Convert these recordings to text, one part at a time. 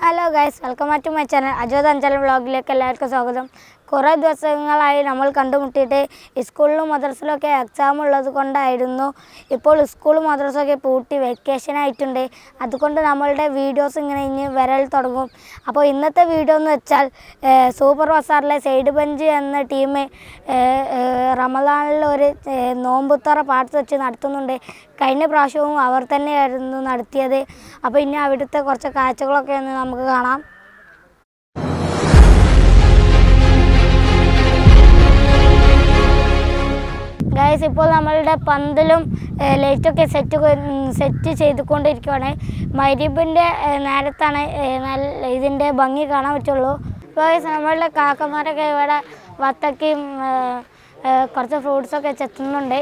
Hello guys, welcome back to my channel. Ajoth Anchal വ്ളോഗിലേക്ക് എല്ലാവർക്കും സ്വാഗതം. കുറേ ദിവസങ്ങളായി നമ്മൾ കണ്ടുമുട്ടിയിട്ട് സ്കൂളിലും മദ്രസയിലൊക്കെ എക്സാം ഉള്ളത് കൊണ്ടായിരുന്നു. ഇപ്പോൾ സ്കൂളും മദ്രസയൊക്കെ പൂട്ടി വെക്കേഷനായിട്ടുണ്ട്. അതുകൊണ്ട് നമ്മളുടെ വീഡിയോസ് ഇങ്ങനെ ഇനി വരൽ തുടങ്ങും. അപ്പോൾ ഇന്നത്തെ വീഡിയോ എന്ന് വെച്ചാൽ സൂപ്പർ ബസാറിലെ സൈഡ് ബെഞ്ച് എന്ന ടീം റമദാനിൽ ഒരു നോമ്പുത്തറ പാട്ട് വെച്ച് നടത്തുന്നുണ്ട്. കഴിഞ്ഞ പ്രാവശ്യവും അവർ തന്നെയായിരുന്നു നടത്തിയത്. അപ്പോൾ ഇനി അവിടുത്തെ കുറച്ച് കാഴ്ചകളൊക്കെ ഒന്ന് നമുക്ക് കാണാം. ഗൈസ്, ഇപ്പോൾ നമ്മളുടെ പന്തലും ലൈറ്റൊക്കെ സെറ്റ് ചെയ്തുകൊണ്ടിരിക്കുകയാണ്. മഗ്‌രിബിൻ്റെ നേരത്താണ് ഇതിൻ്റെ ഭംഗി കാണാൻ പറ്റുള്ളൂ. ഇപ്പോൾ ഗൈസ്, നമ്മളുടെ കാക്കമാരൊക്കെ ഇവിടെ വത്തക്കയും കുറച്ച് ഫ്രൂട്ട്സൊക്കെ ചെത്തുന്നുണ്ട്.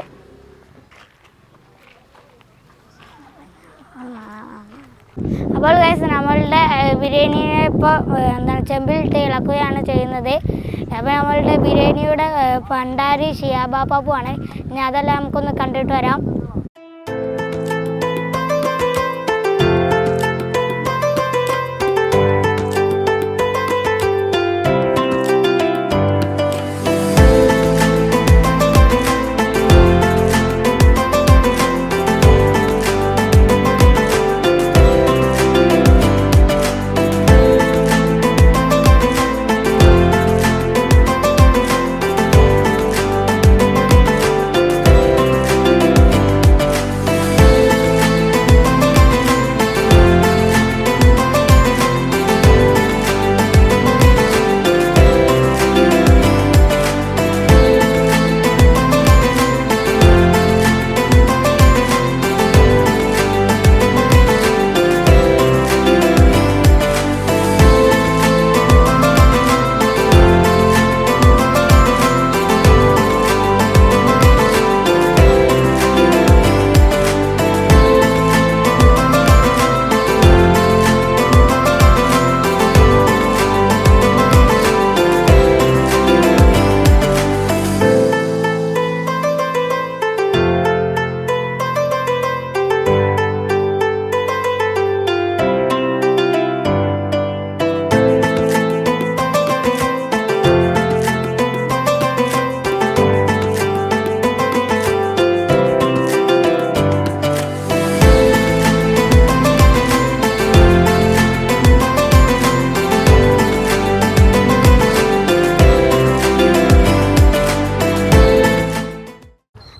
അപ്പോൾ ഗൈസ്, നമ്മളുടെ ബിരിയാണിയെ ഇപ്പോൾ ചെമ്പിലിട്ട് ഇളക്കുകയാണ് ചെയ്യുന്നത്. അപ്പോൾ നമ്മളുടെ ബിരിയാണിയുടെ പണ്ടാരി ഷിയാബാപ്പു ആണ്. ഇനി അതെല്ലാം നമുക്കൊന്ന് കണ്ടിട്ട് വരാം.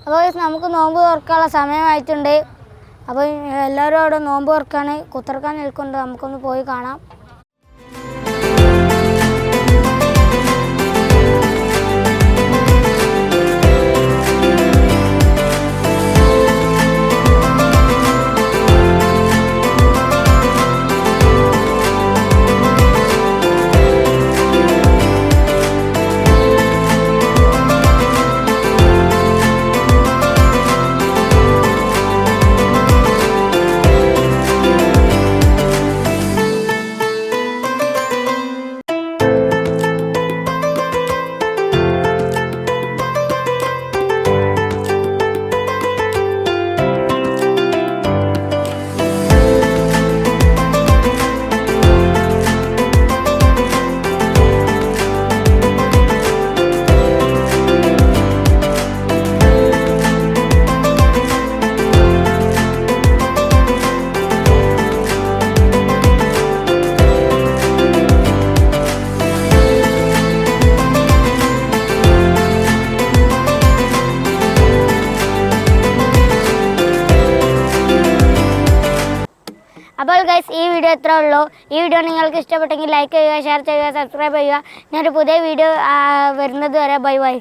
അപ്പോൾ നമുക്ക് നോമ്പ് തുറക്കാനുള്ള സമയമായിട്ടുണ്ട്. അപ്പോൾ എല്ലാവരും അവിടെ നോമ്പ് തുറക്കാണ്, കുത്തിറക്കാൻ നിൽക്കുന്നുണ്ട്. നമുക്കൊന്ന് പോയി കാണാം. അപ്പോൾ ഗൈസ്, ഈ വീഡിയോ ഇത്രേ ഉള്ളൂ. ഈ വീഡിയോ നിങ്ങൾക്ക് ഇഷ്ടപ്പെട്ടെങ്കിൽ ലൈക്ക് ചെയ്യുക, ഷെയർ ചെയ്യുക, സബ്സ്ക്രൈബ് ചെയ്യുക. ഞാനൊരു പുതിയ വീഡിയോ വരുന്നത് വരെ ബൈ ബൈ.